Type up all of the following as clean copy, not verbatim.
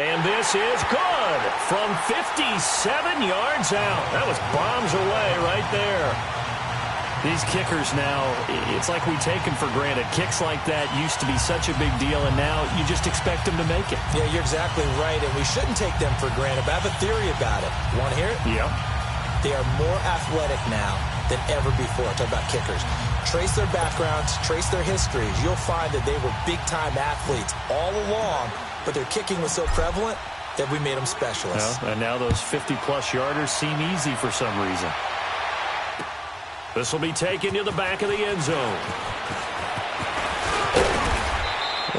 And this is good from 57 yards out. That was bombs away right there. These kickers now, it's like we take them for granted. Kicks like that used to be such a big deal, and now you just expect them to make it. Yeah, you're exactly right, and we shouldn't take them for granted. But I have a theory about it. Want to hear it? Yep. They are more athletic now than ever before. Talk about kickers. Trace their backgrounds, trace their histories. You'll find that they were big-time athletes all along, but their kicking was so prevalent that we made them specialists. Well, and now those 50-plus yarders seem easy for some reason. This will be taken to the back of the end zone.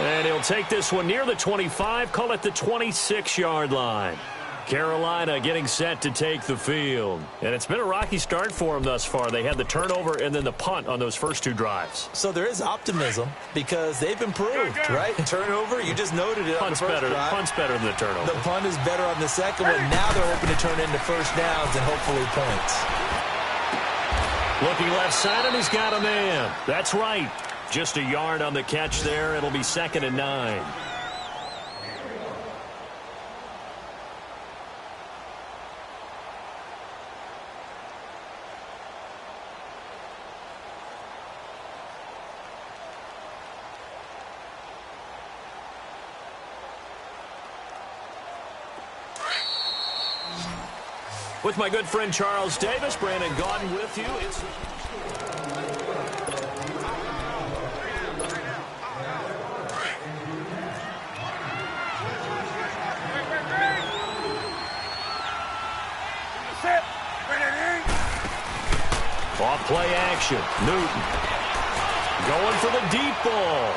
And he'll take this one near the 25, call it the 26-yard line. Carolina getting set to take the field. And it's been a rocky start for them thus far. They had the turnover and then the punt on those first two drives. So there is optimism because they've improved, right? Turnover, you just noted it on the first drive. Punt's better than the turnover. The punt is better on the second one. Now they're hoping to turn into first downs and hopefully points. Looking left side, and he's got a man. That's right. Just a yard on the catch there. It'll be 2nd and 9. With my good friend Charles Davis, Brandon Gaudin with you. Off play action. Newton going for the deep ball.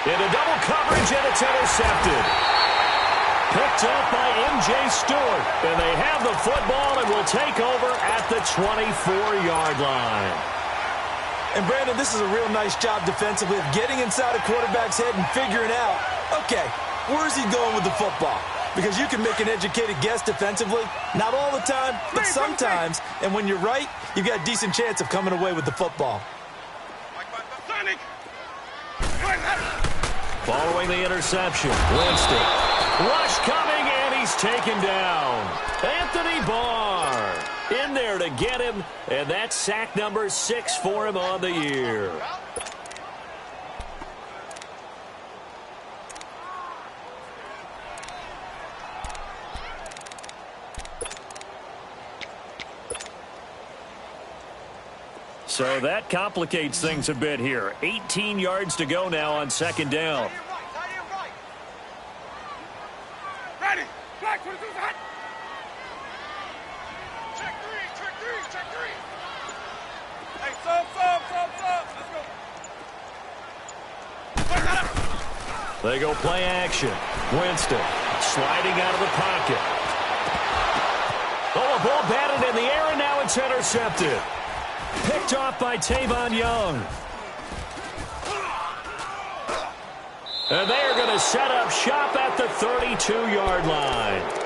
Into double coverage, and it's intercepted. Picked up by M.J. Stewart. And they have the football and will take over at the 24-yard line. And, Brandon, this is a real nice job defensively of getting inside a quarterback's head and figuring out, okay, where is he going with the football? Because you can make an educated guess defensively. Not all the time, but sometimes. And when you're right, you've got a decent chance of coming away with the football. Following the interception, Winston. Rush coming, and he's taken down. Anthony Barr in there to get him, and that's sack number 6 for him on the year. So that complicates things a bit here. 18 yards to go now on 2nd down. They go play action. Winston sliding out of the pocket. Oh, a ball batted in the air, and now it's intercepted. Picked off by Tavon Young. And they are going to set up shop at the 32-yard line.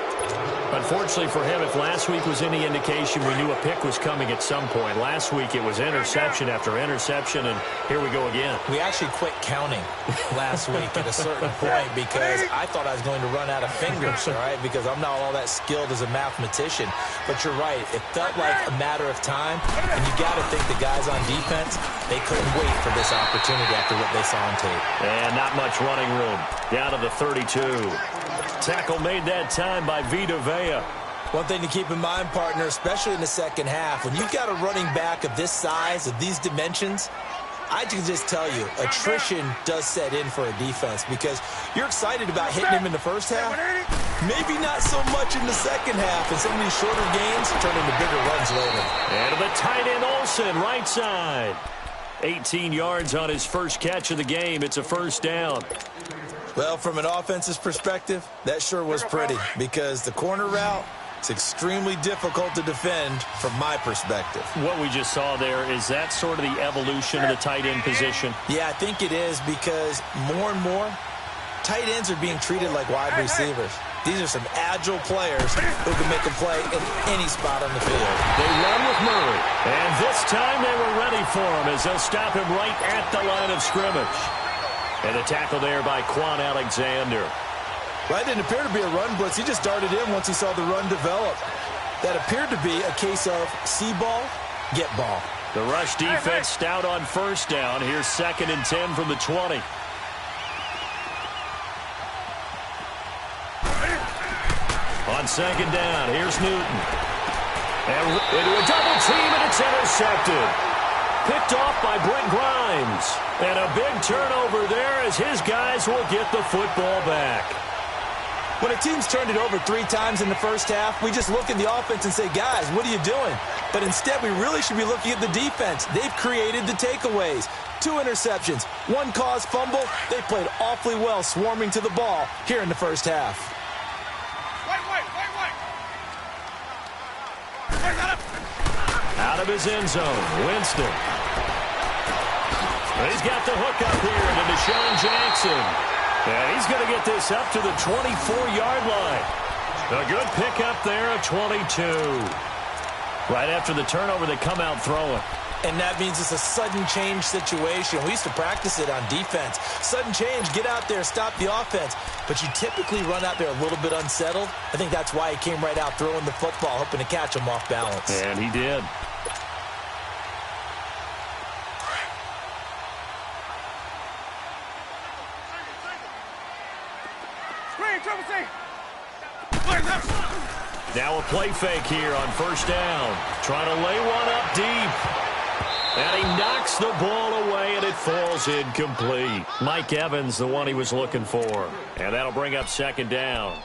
Unfortunately for him, if last week was any indication, we knew a pick was coming at some point. Last week it was interception after interception, and here we go again. We actually quit counting last week at a certain point because I thought I was going to run out of fingers, all right, because I'm not all that skilled as a mathematician. But you're right. It felt like a matter of time, and you got to think the guys on defense, they couldn't wait for this opportunity after what they saw on tape. And not much running room. Down to the 32. Tackle made that time by Vita Vea. One thing to keep in mind, partner, especially in the second half, when you've got a running back of this size, of these dimensions, I can just tell you, attrition does set in for a defense because you're excited about hitting him in the first half. Maybe not so much in the second half, and some of these shorter gains turn into bigger runs later. And to the tight end, Olsen, right side. 18 yards on his first catch of the game. It's a first down. Well, from an offensive perspective, that sure was pretty because the corner route, it's extremely difficult to defend from my perspective. What we just saw there, is that sort of the evolution of the tight end position? Yeah, I think it is because more and more, tight ends are being treated like wide receivers. These are some agile players who can make a play in any spot on the field. They run with Murray, and this time they were ready for him as they'll stop him right at the line of scrimmage. And a tackle there by Quan Alexander. Well, that didn't appear to be a run blitz. He just darted in once he saw the run develop. That appeared to be a case of see ball, get ball. The rush defense stout on first down. Here's 2nd and 10 from the 20. On 2nd down, here's Newton. And into a double team, and it's intercepted. Picked off by Brent Grimes. And a big turnover there as his guys will get the football back. When a team's turned it over 3 times in the first half, we just look at the offense and say, guys, what are you doing? But instead, we really should be looking at the defense. They've created the takeaways. 2 interceptions, 1 caused fumble. They played awfully well swarming to the ball here in the first half. Out of his end zone, Winston. He's got the hook up here to Deshaun Jackson. And he's going to get this up to the 24-yard line. A good pickup there, a 22. Right after the turnover, they come out throwing. And that means it's a sudden change situation. We used to practice it on defense. Sudden change, get out there, stop the offense. But you typically run out there a little bit unsettled. I think that's why he came right out throwing the football, hoping to catch him off balance. And he did. Now a play fake here on first down. Trying to lay one up deep. And he knocks the ball away, and it falls incomplete. Mike Evans, the one he was looking for. And that'll bring up 2nd down.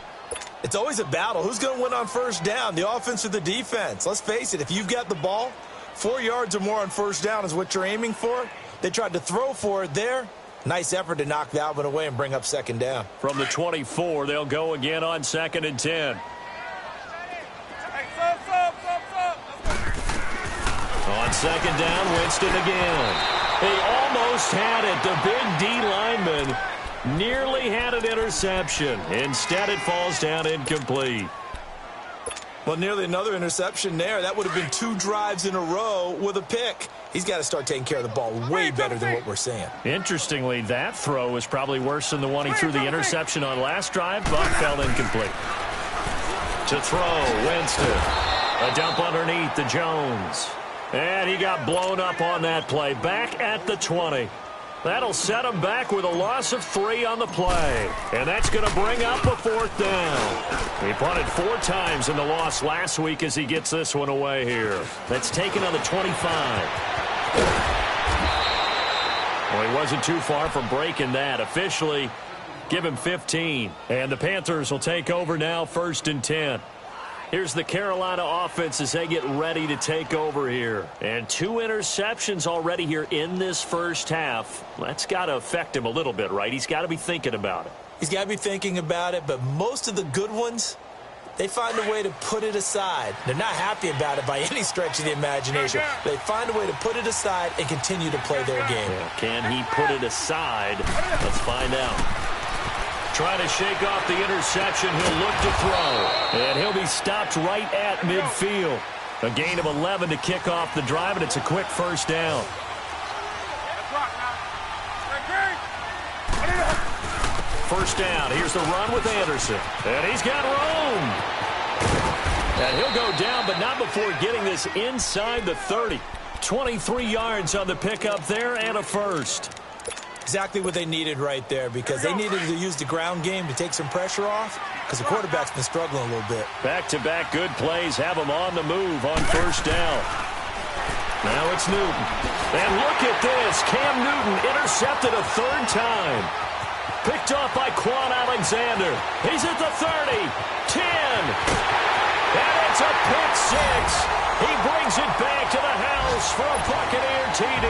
It's always a battle. Who's going to win on first down, the offense or the defense? Let's face it, if you've got the ball, 4 yards or more on first down is what you're aiming for. They tried to throw for it there. Nice effort to knock that one away and bring up 2nd down. From the 24, they'll go again on 2nd and 10. On 2nd down, Winston again. He almost had it. The big D lineman nearly had an interception. Instead, it falls down incomplete. Well, nearly another interception there. That would have been 2 drives in a row with a pick. He's got to start taking care of the ball way better than what we're seeing. Interestingly, that throw was probably worse than the one he threw the interception on last drive, but fell incomplete. To throw, Winston. A dump underneath to Jones. And he got blown up on that play. Back at the 20. That'll set him back with a loss of 3 on the play. And that's going to bring up a 4th down. He punted 4 times in the loss last week as he gets this one away here. That's taken on the 25. Well, he wasn't too far from breaking that. Officially, give him 15. And the Panthers will take over now, 1st and 10. Here's the Carolina offense as they get ready to take over here. And 2 interceptions already here in this first half. That's got to affect him a little bit, right? He's got to be thinking about it. He's got to be thinking about it, but most of the good ones, they find a way to put it aside. They're not happy about it by any stretch of the imagination. They find a way to put it aside and continue to play their game. Yeah, can he put it aside? Let's find out. Trying to shake off the interception. He'll look to throw. And he'll be stopped right at midfield. A gain of 11 to kick off the drive, and it's a quick first down. First down. Here's the run with Anderson. And he's got room. And he'll go down, but not before getting this inside the 30. 23 yards on the pickup there and a first. Exactly what they needed right there, because they needed to use the ground game to take some pressure off, because the quarterback's been struggling a little bit. Back-to-back good plays have him on the move on first down. Now it's Newton. And look at this. Cam Newton intercepted a 3rd time. Picked off by Quan Alexander. He's at the 30, 10. And it's a pick 6. He brings it back to the house for a Buccaneer TD.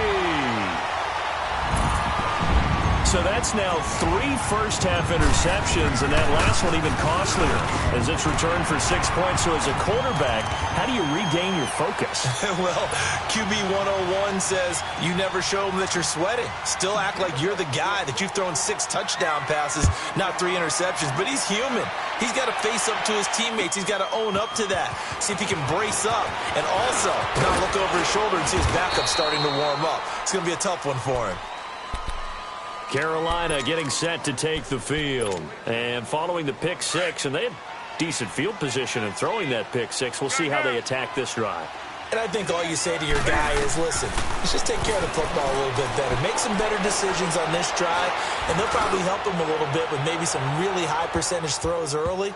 So that's now 3 first-half interceptions, and that last one even costlier as it's returned for 6 points. So as a quarterback, how do you regain your focus? Well, QB 101 says you never show them that you're sweating. Still act like you're the guy, that you've thrown 6 touchdown passes, not 3 interceptions. But he's human. He's got to face up to his teammates. He's got to own up to that. See if he can brace up and also not look over his shoulder and see his backup starting to warm up. It's going to be a tough one for him. Carolina getting set to take the field. And following the pick six, and they had decent field position in throwing that pick six. We'll see how they attack this drive. And I think all you say to your guy is, listen, let's just take care of the football a little bit better. Make some better decisions on this drive, and they'll probably help him a little bit with maybe some really high percentage throws early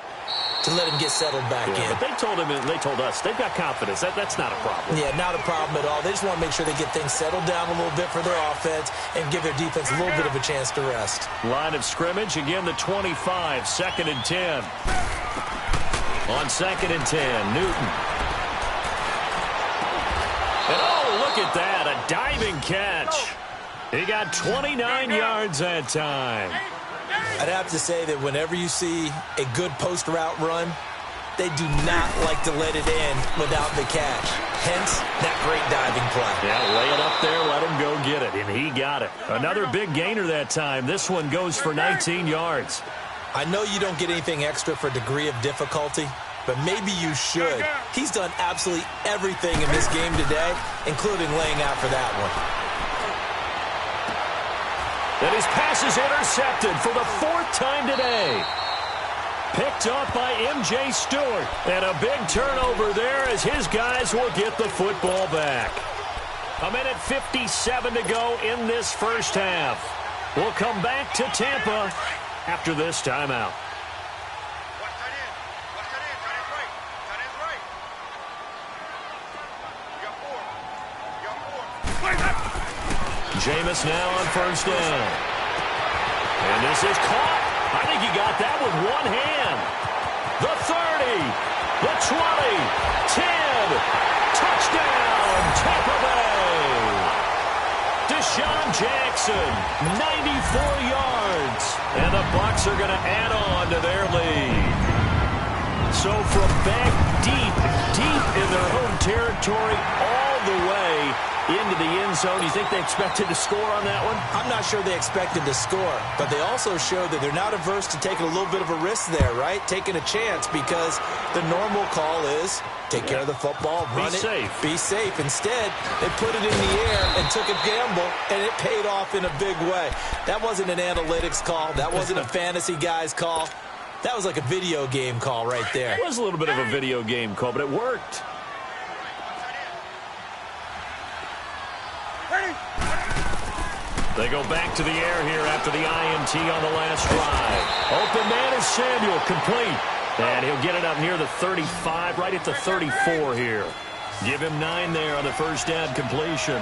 to let him get settled back in. But they told him, and they told us, they've got confidence. That's not a problem. Yeah, not a problem at all. They just want to make sure they get things settled down a little bit for their offense and give their defense a little bit of a chance to rest. Line of scrimmage, again the 25, 2nd and 10. On 2nd and 10, Newton. And oh, look at that, a diving catch. He got 29 yards that time. I'd have to say that whenever you see a good post route run, they do not like to let it end without the catch. Hence, that great diving play. Yeah, lay it up there, let him go get it, and he got it. Another big gainer that time. This one goes for 19 yards. I know you don't get anything extra for degree of difficulty, but maybe you should. He's done absolutely everything in this game today, including laying out for that one. And his pass is intercepted for the 4th time today. Picked off by M.J. Stewart. And a big turnover there as his guys will get the football back. 1:57 to go in this first half. We'll come back to Tampa after this timeout. Jameis now on 1st down. And this is caught. I think he got that with one hand. The 30, the 20, 10. Touchdown, Tampa Bay. Deshaun Jackson, 94 yards. And the Bucs are going to add on to their lead. So from back deep in their home territory, all the way into the end zone. You think they expected to score on that one? I'm not sure they expected to score, but they also showed that they're not averse to taking a little bit of a risk there, right? Taking a chance, because the normal call is take care of the football, run it, be safe. Instead, they put it in the air and took a gamble, and it paid off in a big way. That wasn't an analytics call. That wasn't a fantasy guy's call. That was like a video game call right there. It was a little bit of a video game call, but it worked. They go back to the air here after the INT on the last drive. Open man is Samuel, complete. And he'll get it up near the 35, right at the 34 here. Give him 9 there on the first down completion.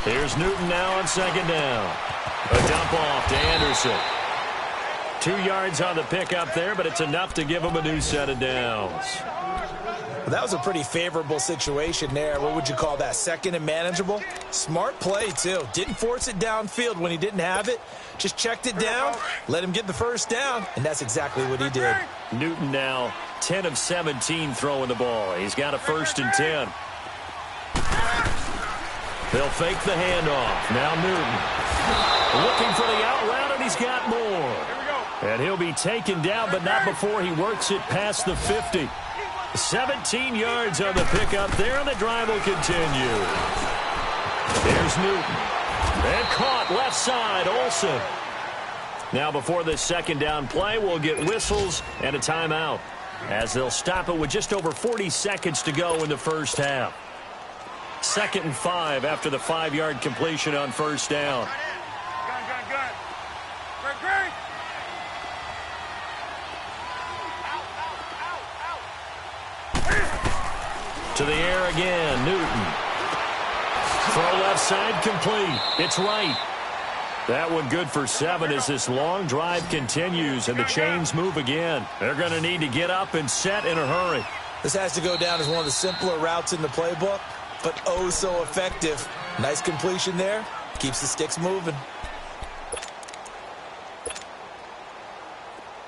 Here's Newton now on 2nd down. A dump off to Anderson. 2 yards on the pickup there, but it's enough to give him a new set of downs. Well, that was a pretty favorable situation there. What would you call that? 2nd and manageable? Smart play, too. Didn't force it downfield when he didn't have it. Just checked it down, let him get the first down, and that's exactly what he did. Newton now 10 of 17 throwing the ball. He's got a 1st and 10. They'll fake the handoff. Now Newton looking for the out route, and he's got more. And he'll be taken down, but not before he works it past the 50. 17 yards on the pickup there, and the drive will continue. Here's Newton. And caught left side, Olsen. Now before this 2nd down play, we'll get whistles and a timeout, as they'll stop it with just over 40 seconds to go in the first half. 2nd and 5 after the 5-yard completion on 1st down. To the air again, Newton. Throw left side complete. It's right. That one good for 7 as this long drive continues and the chains move again. They're going to need to get up and set in a hurry. This has to go down as one of the simpler routes in the playbook, but oh so effective. Nice completion there. Keeps the sticks moving.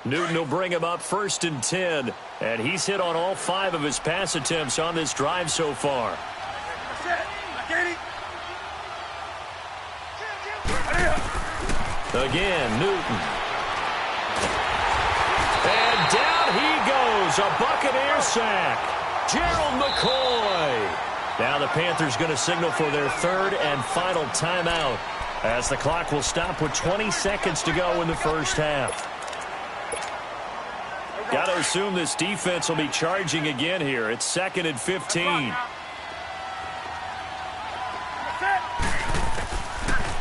Newton will bring him up 1st and 10, and he's hit on all 5 of his pass attempts on this drive so far. Again, Newton. And down he goes. goes. A Buccaneer sack. Gerald McCoy. Now the Panthers going to signal for their third and final timeout as the clock will stop with 20 seconds to go in the first half. Got to assume this defense will be charging again here. It's 2nd and 15.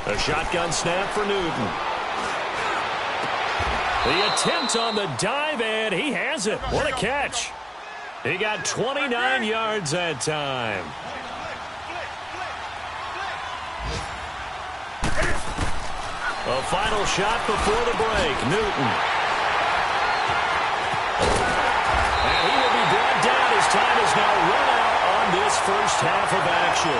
A shotgun snap for Newton. The attempt on the dive, and he has it. What a catch. He got 29 yards that time. A final shot before the break. Newton. And he will be brought down. His time is now run out on this first half of action.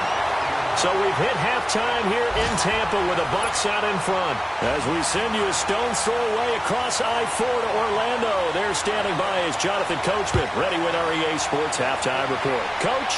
So we've hit halftime here in Tampa with the Bucs out in front. As we send you a stone's throw away across I-4 to Orlando. There standing by is Jonathan Coachman, ready with our EA Sports Halftime Report. Coach?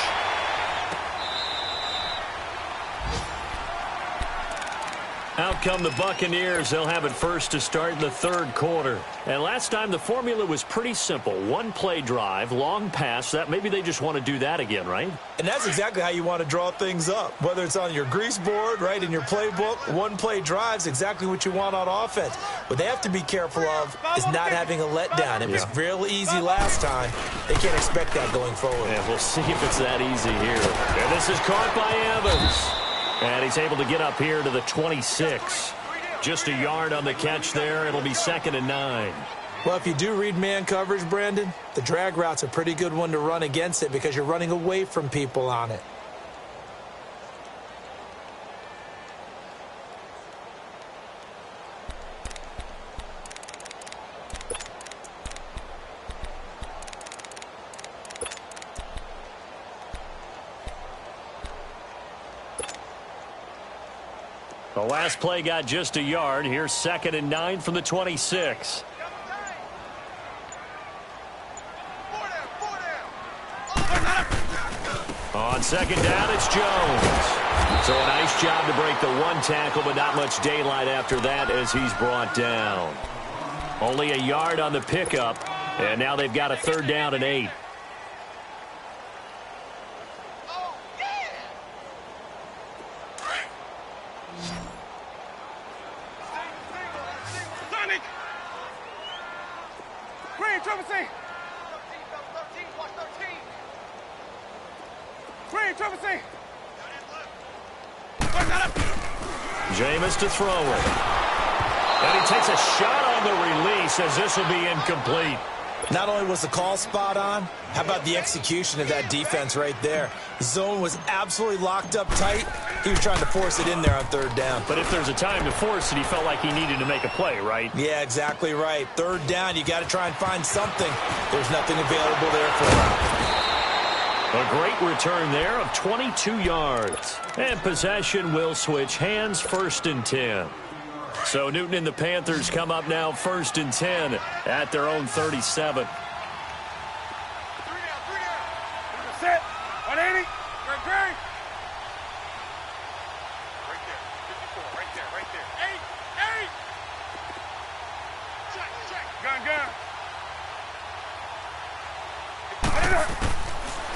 Out come the Buccaneers. They'll have it first to start in the third quarter. And last time the formula was pretty simple. One-play drive, long pass. That maybe they just want to do that again, right? And that's exactly how you want to draw things up. Whether it's on your grease board, right, in your playbook, one-play drive's exactly what you want on offense. What they have to be careful of is not having a letdown. It was real easy last time. They can't expect that going forward. Yeah, we'll see if it's that easy here. And this is caught by Evans. And he's able to get up here to the 26. Just a yard on the catch there. It'll be 2nd and 9. Well, if you do read man coverage, Brandon, the drag route's a pretty good one to run against it because you're running away from people on it. The last play got just a yard. Here's 2nd and 9 from the 26. On 2nd down, it's Jones. So a nice job to break the one tackle, but not much daylight after that as he's brought down. Only a yard on the pickup, and now they've got a 3rd down and 8. Jameis to throw it. And he takes a shot on the release as this will be incomplete. Not only was the call spot on, how about the execution of that defense right there? The zone was absolutely locked up tight. He was trying to force it in there on 3rd down. But if there's a time to force it, he felt like he needed to make a play, right? Yeah, exactly right. 3rd down, you got to try and find something. There's nothing available there for him. A great return there of 22 yards. And possession will switch hands, 1st and 10. So Newton and the Panthers come up now 1st and 10 at their own 37. Set. 180. Great. Right there. 54. Right there. 8. Check. Gun.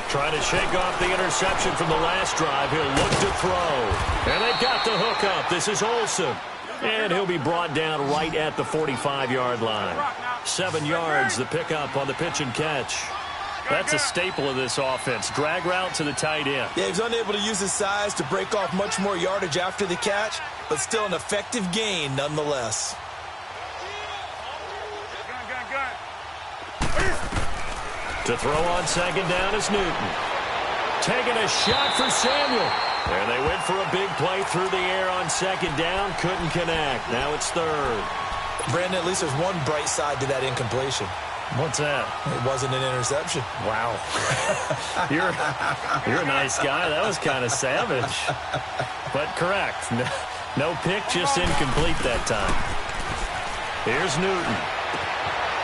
Trying to shake off the interception from the last drive. He'll look to throw. And they got the hook up. This is Olsen. And he'll be brought down right at the 45-yard line. 7 yards, the pickup on the pitch and catch. That's a staple of this offense. Drag route to the tight end. Yeah, he's unable to use his size to break off much more yardage after the catch, but still an effective gain nonetheless. To throw on 2nd down is Newton. Taking a shot for Samuel. And they went for a big play through the air on 2nd down. Couldn't connect. Now it's 3rd. Brandon, at least there's one bright side to that incompletion. What's that? It wasn't an interception. Wow. You're a nice guy. That was kind of savage. But correct. No pick, just incomplete that time. Here's Newton.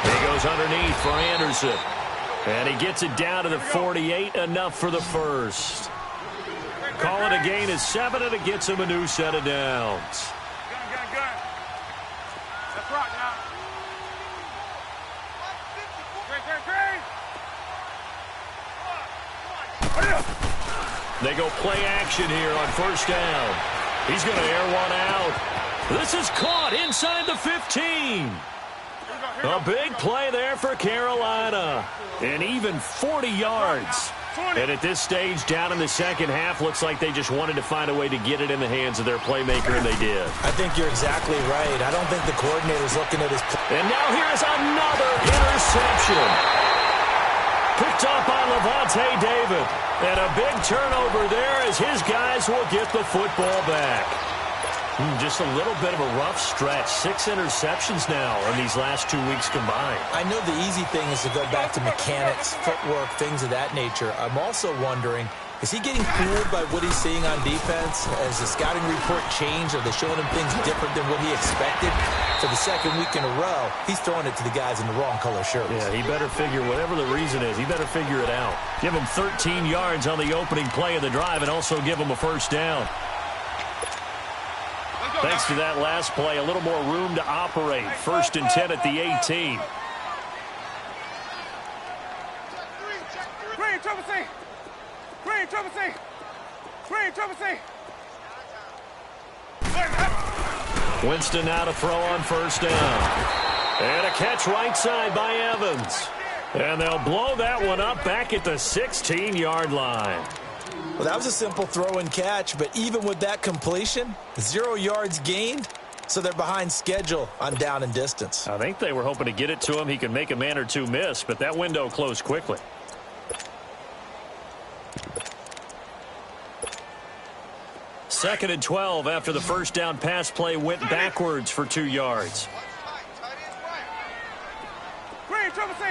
He goes underneath for Anderson. And he gets it down to the 48, enough for the first. Call it a gain of 7, and it gets him a new set of downs. Gun. Let's rock now. Great. They go play action here on first down. He's going to air one out. This is caught inside the 15. A big play there for Carolina. And even 40 yards. And at this stage, down in the second half, looks like they just wanted to find a way to get it in the hands of their playmaker, and they did. I think you're exactly right. I don't think the coordinator's looking at his play. And now here's another interception. Picked up by Levante David. And a big turnover there as his guys will get the football back. Just a little bit of a rough stretch. 6 interceptions now in these last 2 weeks combined. I know the easy thing is to go back to mechanics, footwork, things of that nature. I'm also wondering, is he getting fooled by what he's seeing on defense? Has the scouting report changed? Are they showing him things different than what he expected? For the second week in a row, he's throwing it to the guys in the wrong color shirts. Yeah, he better figure, whatever the reason is, he better figure it out. Give him 13 yards on the opening play of the drive and also give him a first down. Thanks to that last play, a little more room to operate. 1st and 10 at the 18. Green, trouble C. Green, trouble C. Green, trouble C. Winston now to throw on first down. And a catch right side by Evans. And they'll blow that one up back at the 16-yard line. Well, that was a simple throw and catch, but even with that completion, 0 yards gained, so they're behind schedule on down and distance. I think they were hoping to get it to him. He could make a man or two miss, but that window closed quickly. Second and 12 after the first down pass play went backwards for 2 yards. Green, trouble C.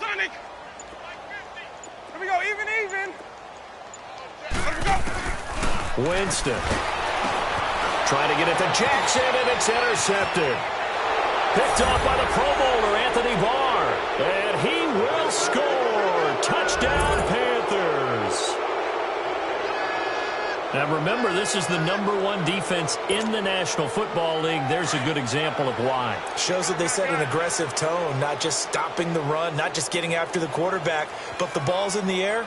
Sonic. Here we go, even. Let me go. Winston trying to get it to Jackson, and it's intercepted. Picked off by the Pro Bowler, Anthony Barr. And he will score. Touchdown, Panthers. Now remember, this is the #1 defense in the National Football League. There's a good example of why. Shows that they set an aggressive tone, not just stopping the run, not just getting after the quarterback, but the ball's in the air.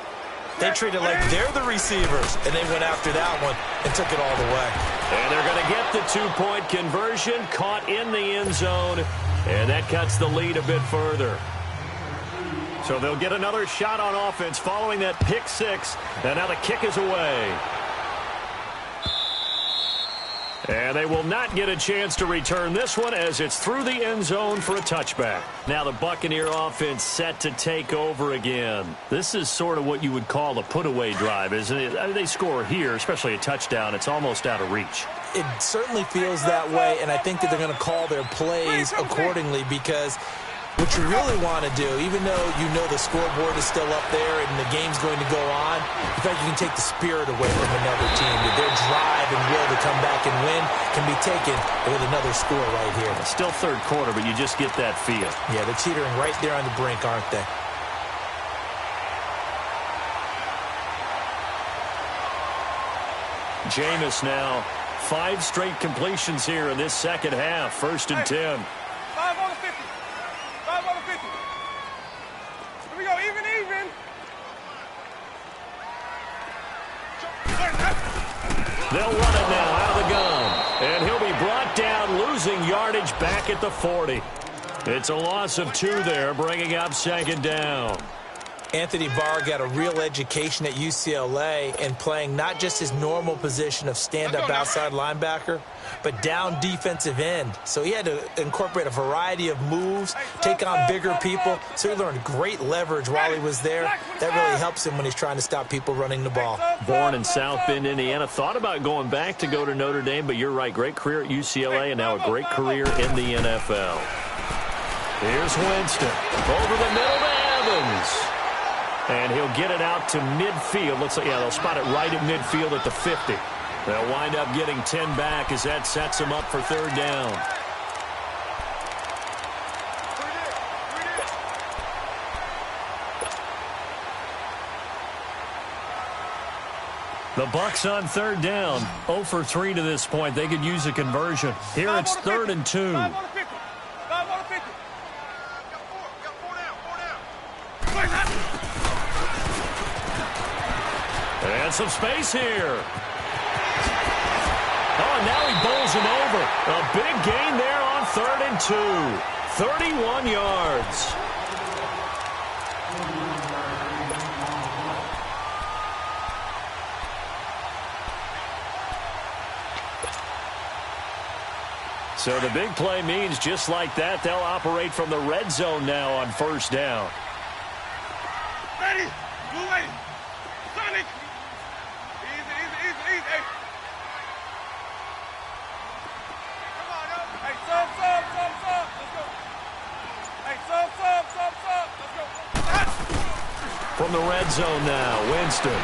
They treat it like they're the receivers, and they went after that one and took it all the way. And they're going to get the 2-point conversion, caught in the end zone, and that cuts the lead a bit further. So they'll get another shot on offense following that pick six, and now the kick is away. And they will not get a chance to return this one as it's through the end zone for a touchback. Now the Buccaneer offense set to take over again. This is sort of what you would call a put-away drive, isn't it? I mean, they score here, especially a touchdown. It's almost out of reach. It certainly feels that way, and I think that they're going to call their plays accordingly because what you really want to do, even though you know the scoreboard is still up there and the game's going to go on, in fact, you can take the spirit away from another team. That their drive and will to come back and win can be taken with another score right here. Still third quarter, but you just get that feel. Yeah, they're teetering right there on the brink, aren't they? Jameis now, 5 straight completions here in this second half. 1st and 10. 5 on the 50. 5 on the 50. Here we go, even. They'll run it now out of the gun. And he'll be brought down, losing yardage back at the 40. It's a loss of 2 there, bringing up 2nd down. Anthony Barr got a real education at UCLA and playing not just his normal position of stand-up outside linebacker, but down defensive end. So he had to incorporate a variety of moves, take on bigger people. So he learned great leverage while he was there. That really helps him when he's trying to stop people running the ball. Born in South Bend, Indiana. Thought about going back to go to Notre Dame, but you're right. Great career at UCLA and now a great career in the NFL. Here's Winston. Over the middle to Evans. And he'll get it out to midfield. Looks like, yeah, they'll spot it right at midfield at the 50. They'll wind up getting 10 back as that sets them up for 3rd down. The Bucs on 3rd down. 0 for 3 to this point. They could use a conversion. Here it's 3rd and 2. 5 on the 50. 5 on the 50. Got 4 down. And some space here. Oh, and now he bowls him over. A big gain there on 3rd and 2. 31 yards. So the big play means just like that, they'll operate from the red zone now on 1st down. Ready. Blue way. Sonic. Easy. Hey. Come on, yo. Hey, sub. Let's go. Hey, sub. Let's go. From the red zone now, Winston.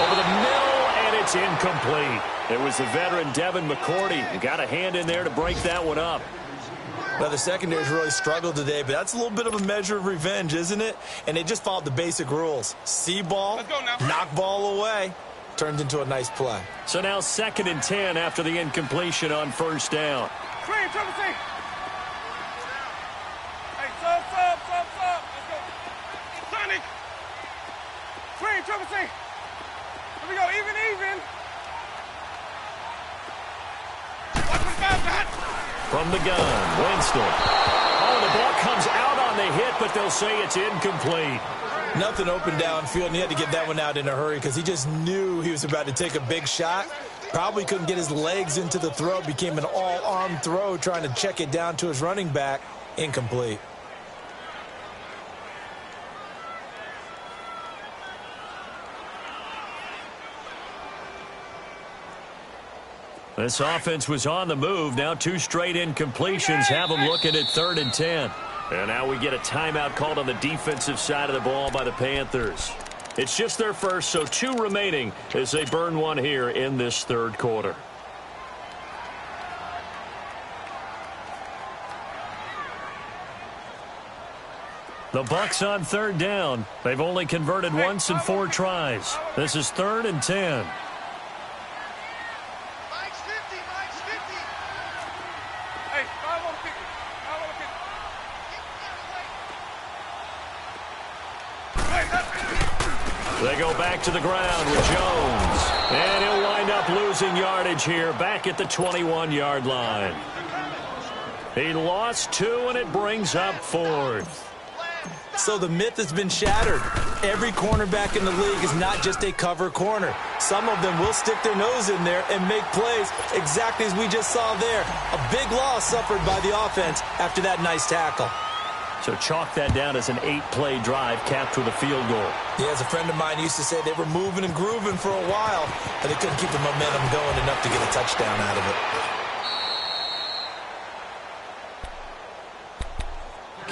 Over the middle, and it's incomplete. It was the veteran Devin McCourty who got a hand in there to break that one up. Well, the secondary's really struggled today, but that's a little bit of a measure of revenge, isn't it? And they just followed the basic rules. See ball, knock ball away. Turns into a nice play. So now 2nd and 10 after the incompletion on 1st down. Screen, triple C. Hey, sub. Let's go. Sonic. Screen, triple C. Here we go, even. From the gun, Winston. Oh, the ball comes out on the hit, but they'll say it's incomplete. Nothing open downfield, and he had to get that one out in a hurry because he just knew he was about to take a big shot. Probably couldn't get his legs into the throw. Became an all-arm throw trying to check it down to his running back. Incomplete. This offense was on the move. Now 2 straight incompletions have them looking at 3rd and 10. And now we get a timeout called on the defensive side of the ball by the Panthers. It's just their first, so 2 remaining as they burn one here in this 3rd quarter. The Bucs on 3rd down. They've only converted once in 4 tries. This is 3rd and 10. They go back to the ground with Jones. And he'll wind up losing yardage here back at the 21-yard line. He lost 2, and it brings up 4th. So the myth has been shattered. Every cornerback in the league is not just a cover corner. Some of them will stick their nose in there and make plays exactly as we just saw there. A big loss suffered by the offense after that nice tackle. So chalk that down as an 8-play drive capped with a field goal. Yeah, as a friend of mine used to say, they were moving and grooving for a while, but they couldn't keep the momentum going enough to get a touchdown out of it.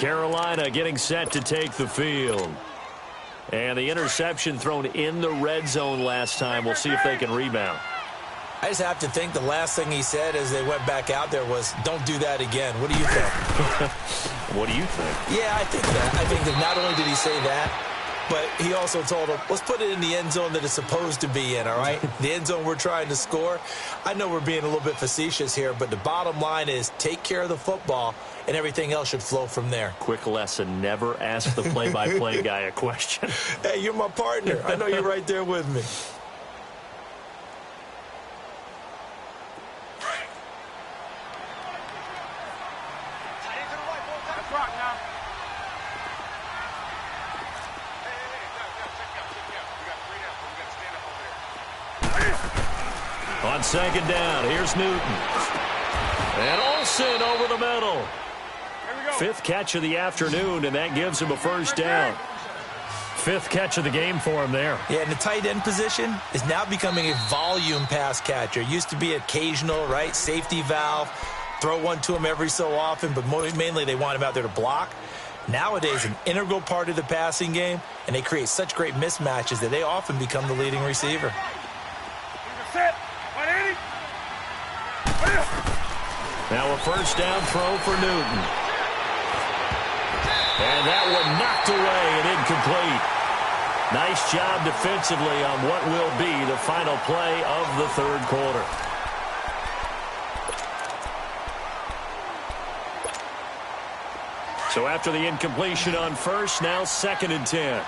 Carolina getting set to take the field. And the interception thrown in the red zone last time. We'll see if they can rebound. I just have to think the last thing he said as they went back out there was, don't do that again. What do you think? What do you think? Yeah, I think that. I think that not only did he say that, but he also told them, let's put it in the end zone that it's supposed to be in, all right? The end zone we're trying to score. I know we're being a little bit facetious here, but the bottom line is take care of the football, and everything else should flow from there. Quick lesson, never ask the play-by-play guy a question. Hey, you're my partner. I know you're right there with me. On 2nd down, here's Newton. And Olsen over the middle. 5th catch of the afternoon, and that gives him a 1st down. 5th catch of the game for him there. Yeah, and the tight end position is now becoming a volume pass catcher. Used to be occasional, right? Safety valve. Throw one to him every so often, but mainly they want him out there to block. Nowadays, an integral part of the passing game, and they create such great mismatches that they often become the leading receiver. Now a 1st down throw for Newton. And that one knocked away and incomplete. Nice job defensively on what will be the final play of the 3rd quarter. So after the incompletion on 1st, now 2nd and 10.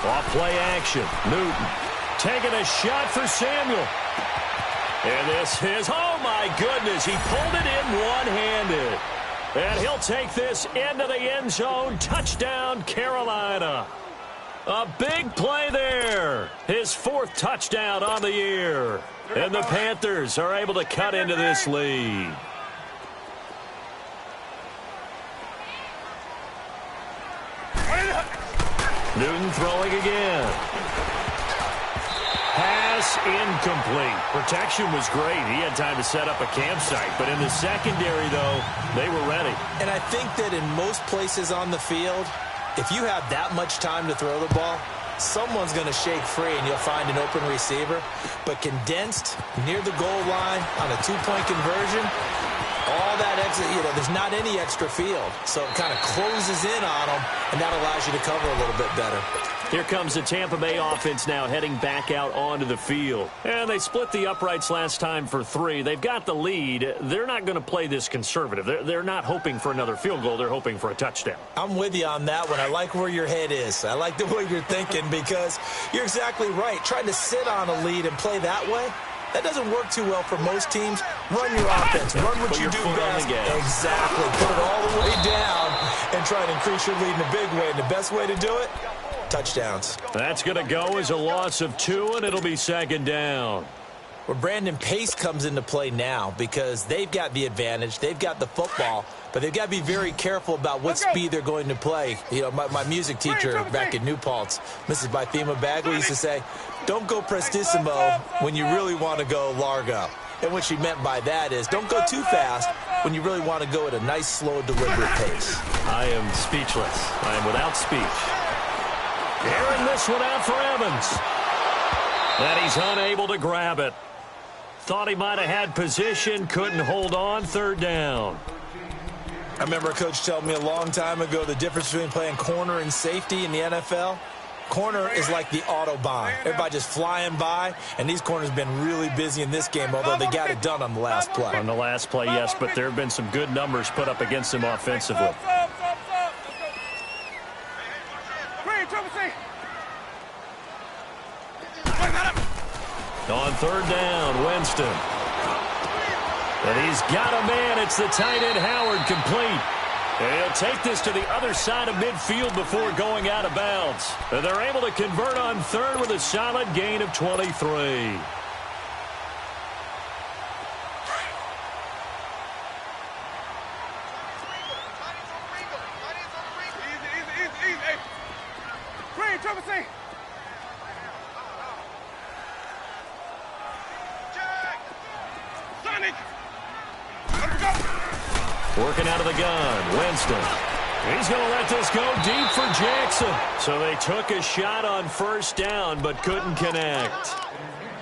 Off play action. Newton taking a shot for Samuel. And this is, oh my goodness, he pulled it in one-handed. And he'll take this into the end zone. Touchdown, Carolina. A big play there. His 4th touchdown on the year. And the Panthers are able to cut into this lead. Newton throwing again. Pass incomplete. Protection was great. He had time to set up a campsite. But in the secondary, though, they were ready. And I think that in most places on the field, if you have that much time to throw the ball, someone's going to shake free and you'll find an open receiver. But condensed near the goal line on a 2-point conversion, all that extra, there's not any extra field. So it kind of closes in on them, and that allows you to cover a little bit better. Here comes the Tampa Bay offense now heading back out onto the field. And they split the uprights last time for 3. They've got the lead. They're not going to play this conservative. They're not hoping for another field goal. They're hoping for a touchdown. I'm with you on that one. I like where your head is. I like the way you're thinking because you're exactly right. Trying to sit on a lead and play that way, that doesn't work too well for most teams. Run your offense. Run what you do best. Exactly. Put it all the way down and try to increase your lead in a big way. And the best way to do it, touchdowns. That's going to go as a loss of 2, and it'll be 2nd down. Well, Brandon, pace comes into play now because they've got the advantage. They've got the football, but they've got to be very careful about what speed they're going to play. My music teacher back in New Paltz, Mrs. Bythema Bagley, used to say, don't go prestissimo when you really want to go largo. And what she meant by that is don't go too fast when you really want to go at a nice, slow, deliberate pace. I am speechless. I am without speech. Airing this one out for Evans. And he's unable to grab it. Thought he might have had position, couldn't hold on, 3rd down. I remember a coach telling me a long time ago the difference between playing corner and safety in the NFL. Corner is like the Autobahn. Everybody just flying by, and these corners have been really busy in this game, although they got it done on the last play. On the last play, yes, but there have been some good numbers put up against him offensively. On 3rd down, Winston. And he's got a man. It's the tight end, Howard, complete. And he'll take this to the other side of midfield before going out of bounds. And they're able to convert on 3rd with a solid gain of 23. Working out of the gun, Winston. He's going to let this go deep for Jackson. So they took a shot on 1st down, but couldn't connect.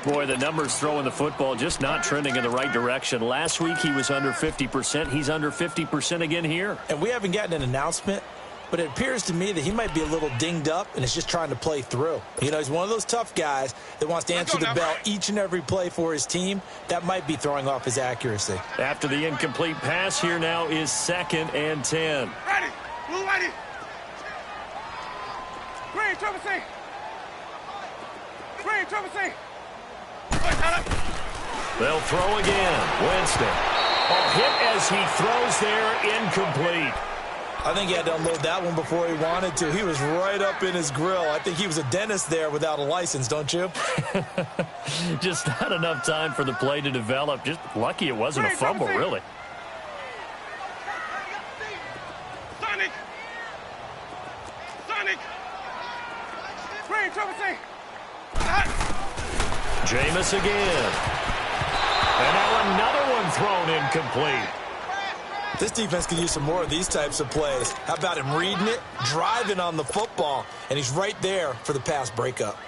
Boy, the numbers throwing the football just not trending in the right direction. Last week he was under 50%. He's under 50% again here. And we haven't gotten an announcement, but it appears to me that he might be a little dinged up and is just trying to play through. He's one of those tough guys that wants to answer the bell each and every play for his team. That might be throwing off his accuracy. After the incomplete pass, here now is 2nd and 10. Ready. Blue ready. Green, Trevor C. Green, Trevor C. They'll throw again. Winston. Hit as he throws there, incomplete. I think he had to unload that one before he wanted to. He was right up in his grill. I think he was a dentist there without a license, don't you? Just not enough time for the play to develop. Just lucky it wasn't a fumble, really. Sonic. Green, Trevor C. Jameis again. And now another one thrown incomplete. This defense can use some more of these types of plays. How about him reading it, driving on the football, and he's right there for the pass breakup.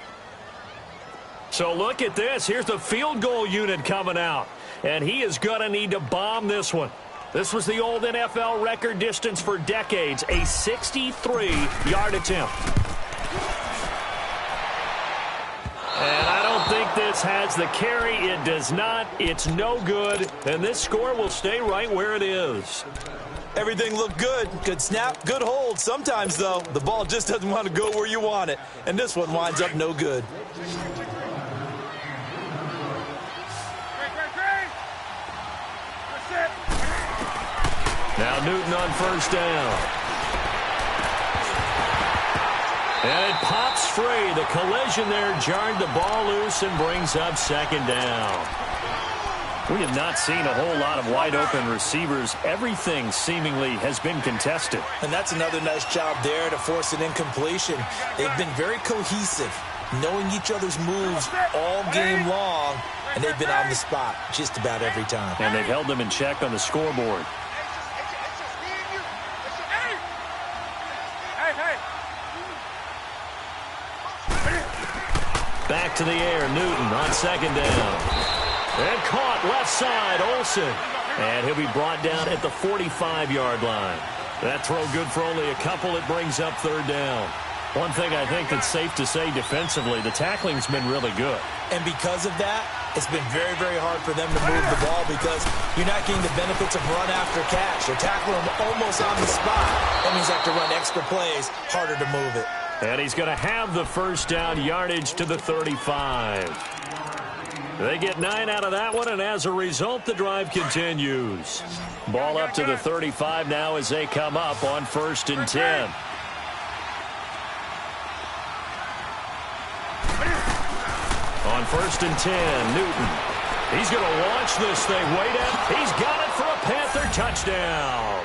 So look at this. Here's the field goal unit coming out, and he is going to need to bomb this one. This was the old NFL record distance for decades, a 63-yard attempt. And I don't think this has the carry. It does not. It's no good. And this score will stay right where it is. Everything looked good. Good snap, good hold. Sometimes, though, the ball just doesn't want to go where you want it. And this one winds up no good. Now Newton on first down. And it pops free. The collision there jarred the ball loose and brings up second down. We have not seen a whole lot of wide-open receivers. Everything seemingly has been contested. And that's another nice job there to force an incompletion. They've been very cohesive, knowing each other's moves all game long, and they've been on the spot just about every time. And they've held them in check on the scoreboard. Back to the air, Newton on second down. And caught left side, Olsen. And he'll be brought down at the 45-yard line. That throw good for only a couple. It brings up third down. One thing I think that's safe to say defensively, the tackling's been really good. And because of that, it's been very, very hard for them to move the ball because you're not getting the benefits of run after catch. They're tackling them almost on the spot. That means they have to run extra plays, harder to move it. And he's going to have the first down yardage to the 35. They get 9 out of that one, and as a result, the drive continues. Ball up to the 35 now as they come up on 1st and 10. On 1st and 10, Newton. He's going to launch this thing way down. He's got it for a Panther touchdown.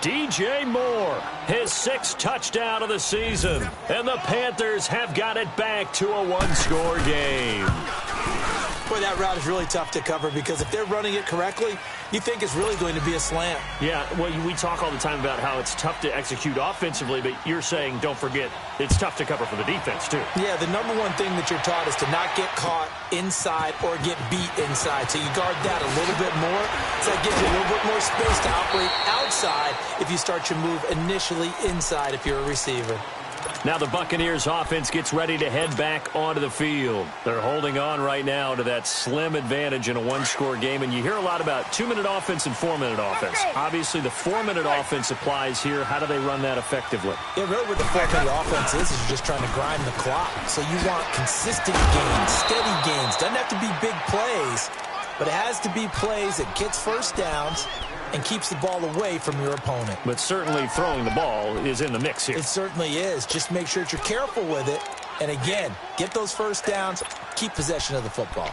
DJ Moore, his 6th touchdown of the season, and the Panthers have got it back to a one-score game. Boy, that route is really tough to cover because if they're running it correctly, you think it's really going to be a slant. Yeah, well, we talk all the time about how it's tough to execute offensively, but you're saying, don't forget, it's tough to cover for the defense, too. Yeah, the number one thing that you're taught is to not get caught inside or get beat inside. So you guard that a little bit more. So that gives you a little bit more space to operate outside if you start your move initially inside if you're a receiver. Now the Buccaneers offense gets ready to head back onto the field. They're holding on right now to that slim advantage in a one-score game, and you hear a lot about 2-minute offense and 4-minute offense. Obviously, the 4-minute offense applies here. How do they run that effectively? Yeah, really what the 4-minute offense is you're just trying to grind the clock. So you want consistent gains, steady gains. Doesn't have to be big plays, but it has to be plays that gets first downs and keeps the ball away from your opponent. But certainly throwing the ball is in the mix here. It certainly is. Just make sure that you're careful with it. And again, get those first downs, keep possession of the football.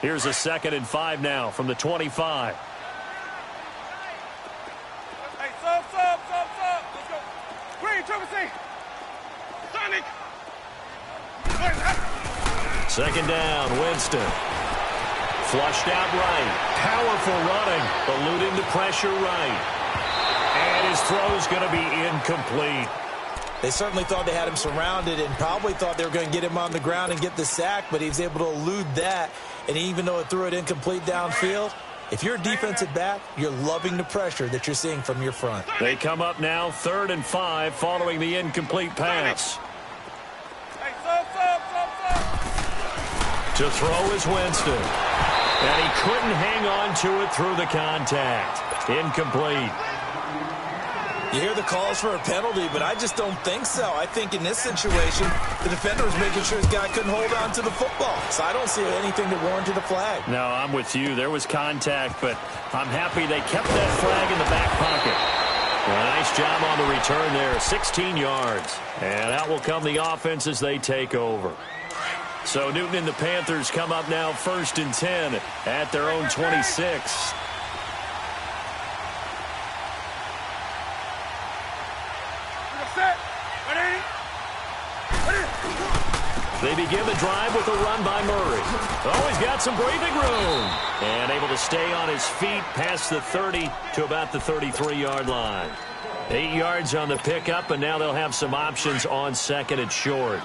Here's a 2nd and 5 now from the 25. Hey, sub. Let's go. Green, Triple C. Sonic. 2nd down, Winston. Flushed out right. Powerful running. Eluding the pressure right. And his throw's going to be incomplete. They certainly thought they had him surrounded and probably thought they were going to get him on the ground and get the sack, but he was able to elude that. And even though it threw it incomplete downfield, if you're a defensive back, you're loving the pressure that you're seeing from your front. They come up now 3rd and 5 following the incomplete pass. Hey, sub. To throw is Winston. And he couldn't hang on to it through the contact. Incomplete. You hear the calls for a penalty, but I just don't think so. I think in this situation, the defender was making sure his guy couldn't hold on to the football. So I don't see anything that warranted a flag. No, I'm with you. There was contact, but I'm happy they kept that flag in the back pocket. Well, nice job on the return there. 16 yards. And out will come the offense as they take over. So Newton and the Panthers come up now 1st and 10 at their own 26. They begin the drive with a run by Murray. Oh, he's got some breathing room. And able to stay on his feet past the 30 to about the 33-yard line. 8 yards on the pickup, and now they'll have some options on 2nd and short.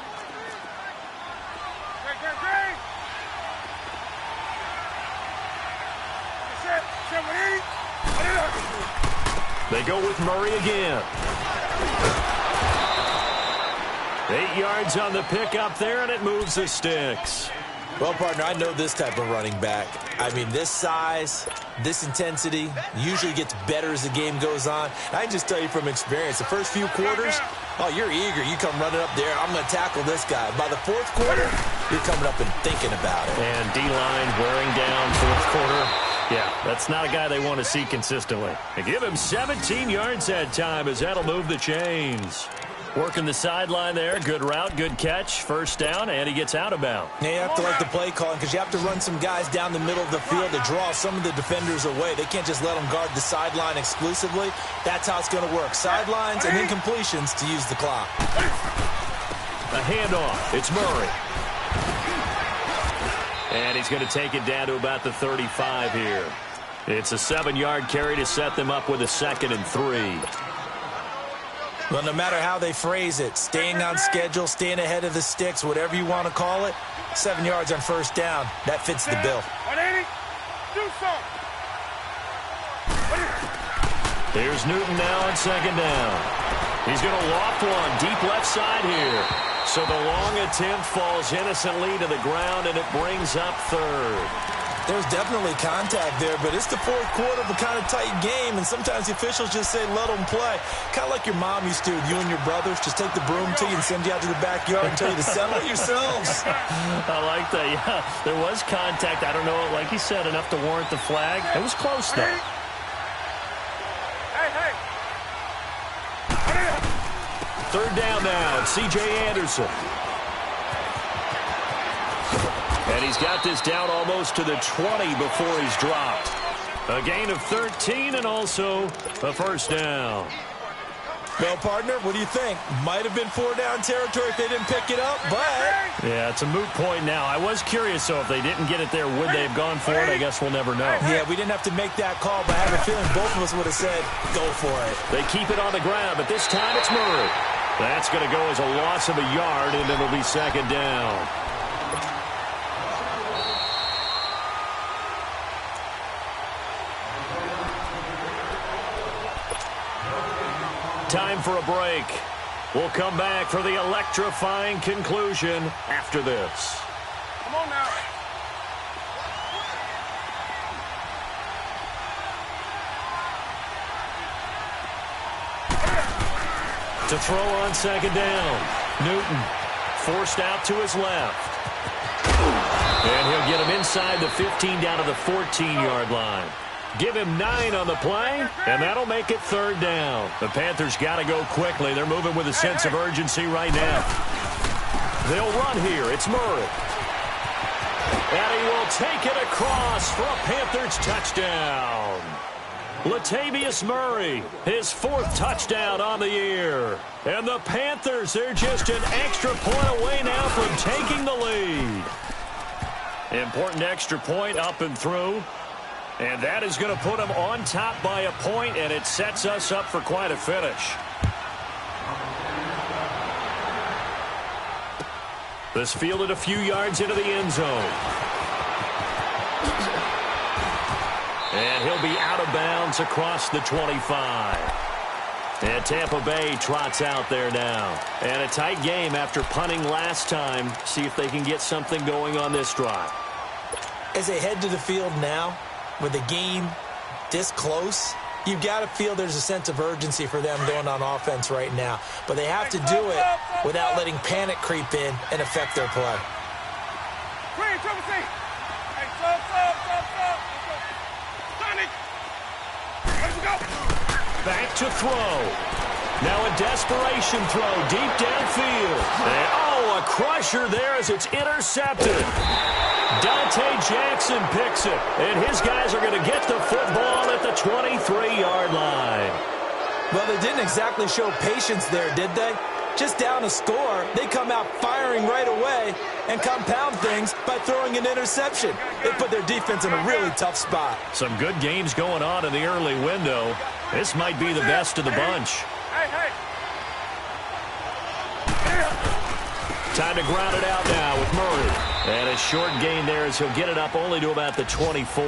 They go with Murray again. 8 yards on the pickup there, and it moves the sticks. Well, partner, I know this type of running back. I mean, this size, this intensity usually gets better as the game goes on. I can just tell you from experience, the first few quarters, oh, you're eager. You come running up there, I'm going to tackle this guy. By the fourth quarter, you're coming up and thinking about it. And D-line wearing down fourth quarter. Yeah, that's not a guy they want to see consistently. They give him 17 yards that time as that'll move the chains. Working the sideline there. Good route, good catch. First down, and he gets out of bounds. Now you have to like the play calling because you have to run some guys down the middle of the field to draw some of the defenders away. They can't just let them guard the sideline exclusively. That's how it's going to work. Sidelines and incompletions to use the clock. A handoff. It's Murray. And he's going to take it down to about the 35 here. It's a 7-yard carry to set them up with a 2nd and 3. Well, no matter how they phrase it, staying on schedule, staying ahead of the sticks, whatever you want to call it, 7 yards on first down, that fits the bill. 180, do something. Here's Newton now on 2nd down. He's going to loft one deep left side here. So the long attempt falls innocently to the ground, and it brings up 3rd. There's definitely contact there, but it's the fourth quarter of a kind of tight game, and sometimes the officials just say, let them play. Kind of like your mom used to with you and your brothers. Just take the broom to you and send you out to the backyard and tell you to settle it yourselves. I like that, yeah. There was contact. I don't know, like he said, enough to warrant the flag. It was close, though. Hey. 3rd down now, C.J. Anderson. And he's got this down almost to the 20 before he's dropped. A gain of 13 and also a first down. Well, partner, what do you think? Might have been 4-down territory if they didn't pick it up, but... Yeah, it's a moot point now. I was curious, so if they didn't get it there, would they have gone for it? I guess we'll never know. Yeah, we didn't have to make that call, but I have a feeling both of us would have said, go for it. They keep it on the ground, but this time it's Murray. That's going to go as a loss of a yard, and it'll be 2nd down. Time for a break. We'll come back for the electrifying conclusion after this. Come on now. To throw on 2nd down. Newton forced out to his left. And he'll get him inside the 15 down to the 14-yard line. Give him 9 on the play, and that'll make it 3rd down. The Panthers got to go quickly. They're moving with a sense of urgency right now. They'll run here. It's Murray. And he will take it across for a Panthers touchdown. Latavius Murray, his 4th touchdown on the year. And the Panthers, they're just an extra point away now from taking the lead. Important extra point up and through. And that is going to put them on top by a point, and it sets us up for quite a finish. This fielded a few yards into the end zone. And he'll be out of bounds across the 25. And Tampa Bay trots out there now. And a tight game after punting last time. See if they can get something going on this drive. As they head to the field now, with the game this close, you've got to feel there's a sense of urgency for them going on offense right now. But they have to do it without letting panic creep in and affect their play. Green, triple C. Hey, sub. Sonic. Let's go. Back to throw. Now a desperation throw deep downfield. And, a crusher there as it's intercepted. Dante Jackson picks it, and his guys are going to get the football at the 23-yard line. Well, they didn't exactly show patience there, did they? Just down a score, they come out firing right away and compound things by throwing an interception. They put their defense in a really tough spot. Some good games going on in the early window. This might be the best of the bunch. Hey. Time to ground it out now with Murray. And a short gain there as he'll get it up only to about the 24.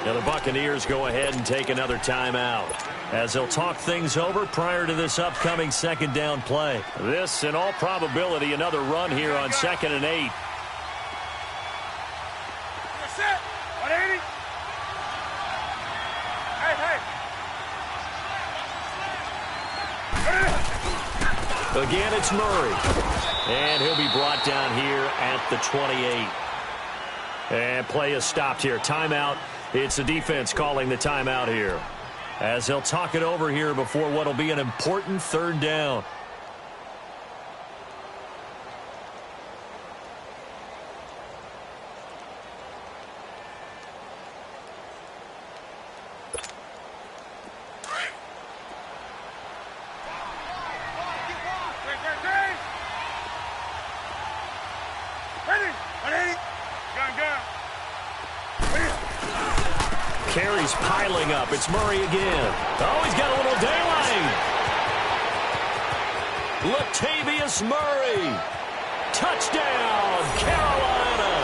Now the Buccaneers go ahead and take another timeout as they'll talk things over prior to this upcoming second down play. This, in all probability, another run here on 2nd and 8. Set. 180. Hey. Again, it's Murray. And he'll be brought down here at the 28. And play is stopped here. Timeout. It's the defense calling the timeout here, as they'll talk it over here before what will be an important third down. Carries piling up. It's Murray again. Oh, he's got a little daylight. Latavius Murray. Touchdown, Carolina.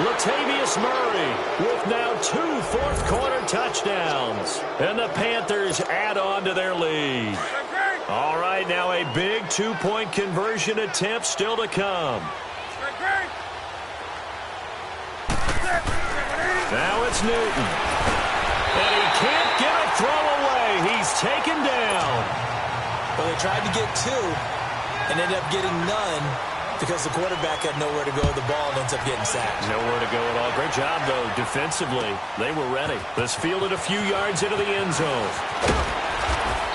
Latavius Murray with now 2 fourth-quarter touchdowns. And the Panthers add on to their lead. All right, now a big 2-point conversion attempt still to come. Now it's Newton. And he can't get a throw away. He's taken down. Well, they tried to get 2 and ended up getting none because the quarterback had nowhere to go with the ball and ends up getting sacked. Nowhere to go at all. Great job, though, defensively. They were ready. This fielded a few yards into the end zone.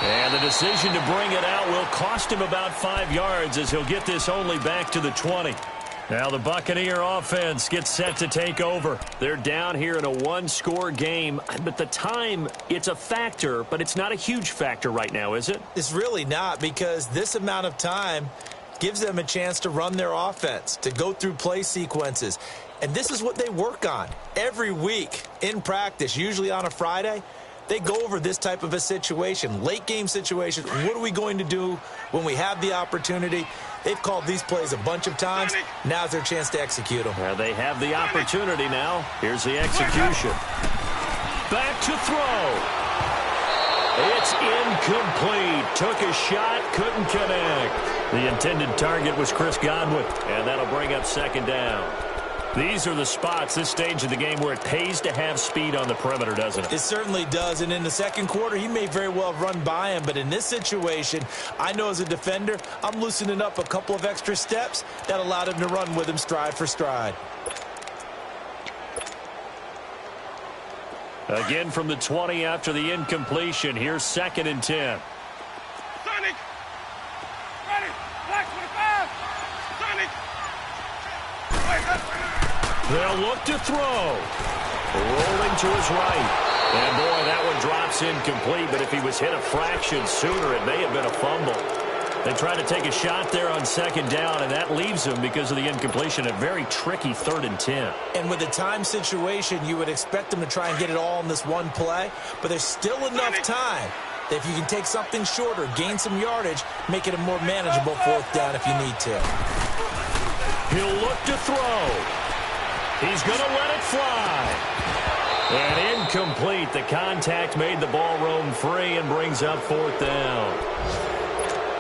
And the decision to bring it out will cost him about 5 yards as he'll get this only back to the 20. Now the Buccaneer offense gets set to take over. They're down here in a 1-score game, but the time, it's a factor, but it's not a huge factor right now, is it? It's really not, because this amount of time gives them a chance to run their offense, to go through play sequences. And this is what they work on every week in practice, usually on a Friday. They go over this type of a situation, late game situation. What are we going to do when we have the opportunity? They've called these plays a bunch of times. Now's their chance to execute them. Well, they have the opportunity now. Here's the execution. Back to throw. It's incomplete. Took a shot, couldn't connect. The intended target was Chris Godwin, and that'll bring up 2nd down. These are the spots, this stage of the game, where it pays to have speed on the perimeter, doesn't it? It certainly does, and in the second quarter, he may very well run by him, but in this situation, I know as a defender, I'm loosening up a couple of extra steps that allowed him to run with him stride for stride. Again from the 20 after the incompletion. Here's 2nd and 10. Sonic! Ready! Black 25! Sonic! They'll look to throw. Rolling to his right. And, boy, that one drops incomplete, but if he was hit a fraction sooner, it may have been a fumble. They tried to take a shot there on 2nd down, and that leaves him, because of the incompletion, a very tricky 3rd and 10. And with the time situation, you would expect them to try and get it all in this one play, but there's still enough time that if you can take something shorter, gain some yardage, make it a more manageable 4th down if you need to. He'll look to throw. He's going to let it fly. And incomplete. The contact made the ball roam free and brings up 4th down.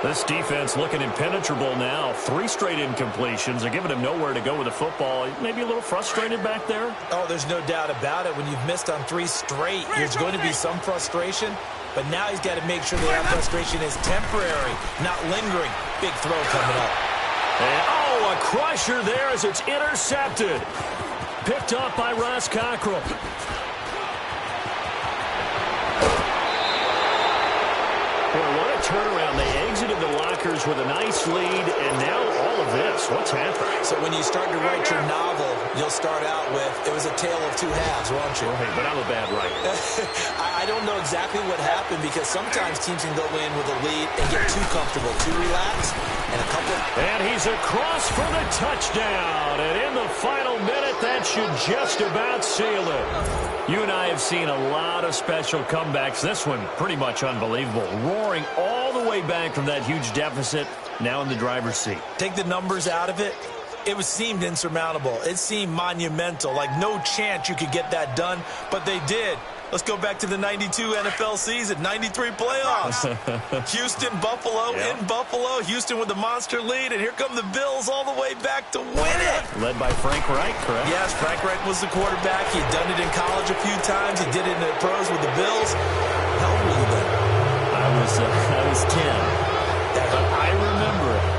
This defense looking impenetrable now. 3 straight incompletions. They're giving him nowhere to go with the football. Maybe a little frustrated back there? Oh, there's no doubt about it. When you've missed on 3 straight, there's going to be some frustration. But now he's got to make sure that frustration is temporary, not lingering. Big throw coming up. And, oh, a crusher there as it's intercepted. Picked up by Ross Cockrell. Boy, what a turnaround. They exited the lockers with a nice lead, and now all of this. What's happening? So when you start to write your novel, you'll start out with, it was a tale of 2 halves, won't you? Right, but I'm a bad writer. I don't know exactly what happened, because sometimes teams can go in with a lead and get too comfortable, too relaxed, and a couple. And he's across for the touchdown. And in the final minute, that should just about seal it. You and I have seen a lot of special comebacks. This one, pretty much unbelievable. Roaring all the way back from that huge deficit, now in the driver's seat. Take the numbers out of it. It seemed insurmountable. It seemed monumental, like no chance you could get that done, but they did. Let's go back to the 92 NFL season, 93 playoffs. Houston, Buffalo, in Buffalo. Houston with the monster lead, and here come the Bills all the way back to win it. Led by Frank Reich, correct? Yes, Frank Reich was the quarterback. He'd done it in college a few times. He did it in the pros with the Bills. How old were you then? I was 10. But I remember it.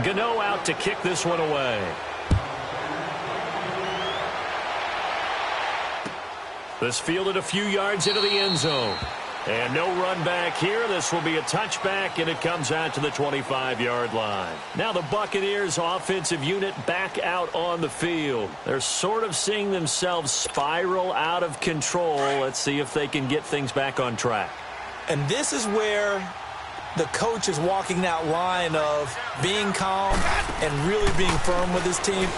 Gano out to kick this one away. This fielded a few yards into the end zone. And no run back here. This will be a touchback, and it comes out to the 25-yard line. Now the Buccaneers offensive unit back out on the field. They're sort of seeing themselves spiral out of control. Let's see if they can get things back on track. And this is where the coach is walking that line of being calm and really being firm with his team.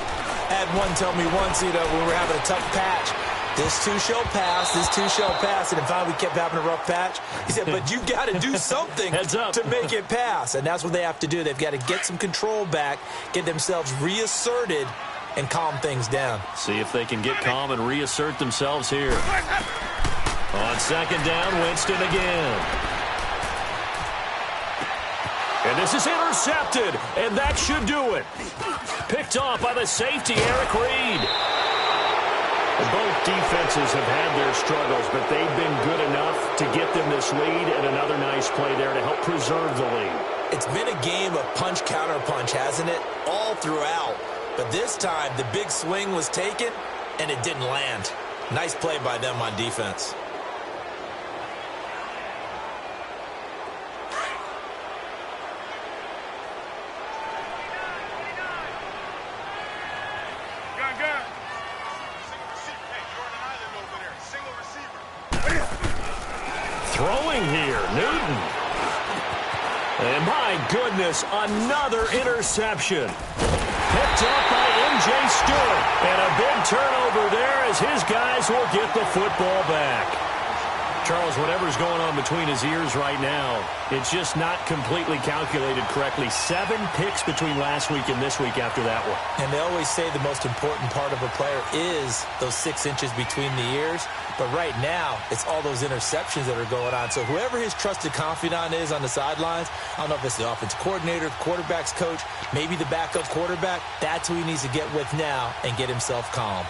I had one tell me once, we were having a tough patch. This too shall pass, this too shall pass. And then finally we kept having a rough patch. He said, but you got to do something to make it pass. And that's what they have to do. They've got to get some control back, get themselves reasserted, and calm things down. See if they can get calm and reassert themselves here. On second down, Winston again. And this is intercepted, and that should do it. Picked off by the safety, Eric Reed. Both defenses have had their struggles, but they've been good enough to get them this lead, and another nice play there to help preserve the lead. It's been a game of punch-counter-punch, hasn't it? All throughout. But this time, the big swing was taken, and it didn't land. Nice play by them on defense. Throwing here, Newton. And my goodness, another interception. Picked up by M.J. Stewart. And a big turnover there as his guys will get the football back. Charles, whatever's going on between his ears right now, it's just not completely calculated correctly. 7 picks between last week and this week after that one. And they always say the most important part of a player is those 6 inches between the ears. But right now, it's all those interceptions that are going on. So whoever his trusted confidant is on the sidelines, I don't know if it's the offensive coordinator, the quarterback's coach, maybe the backup quarterback, that's who he needs to get with now and get himself calm.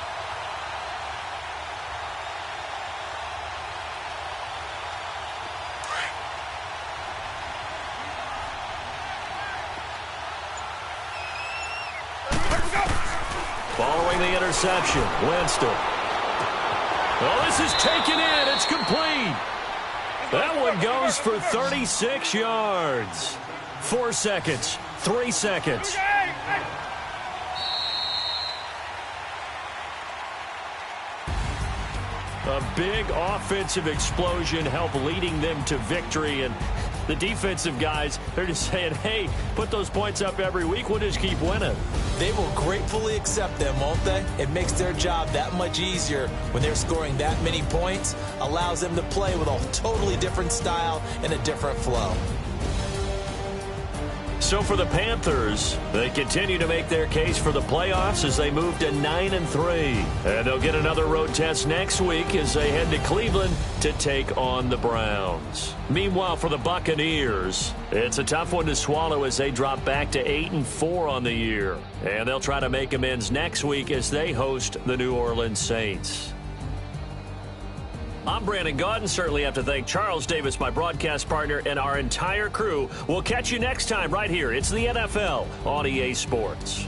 Following the interception, Winston. Oh, this is taken in. It's complete. That one goes for 36 yards. 4 seconds. 3 seconds. A big offensive explosion helped leading them to victory. And the defensive guys, they're just saying, hey, put those points up every week. We'll just keep winning. They will gratefully accept them, won't they? It makes their job that much easier when they're scoring that many points. Allows them to play with a totally different style and a different flow. So for the Panthers, they continue to make their case for the playoffs as they move to 9-3. And they'll get another road test next week as they head to Cleveland to take on the Browns. Meanwhile, for the Buccaneers, it's a tough one to swallow as they drop back to 8-4 on the year. And they'll try to make amends next week as they host the New Orleans Saints. I'm Brandon Gaudin. Certainly have to thank Charles Davis, my broadcast partner, and our entire crew. We'll catch you next time right here. It's the NFL on EA Sports.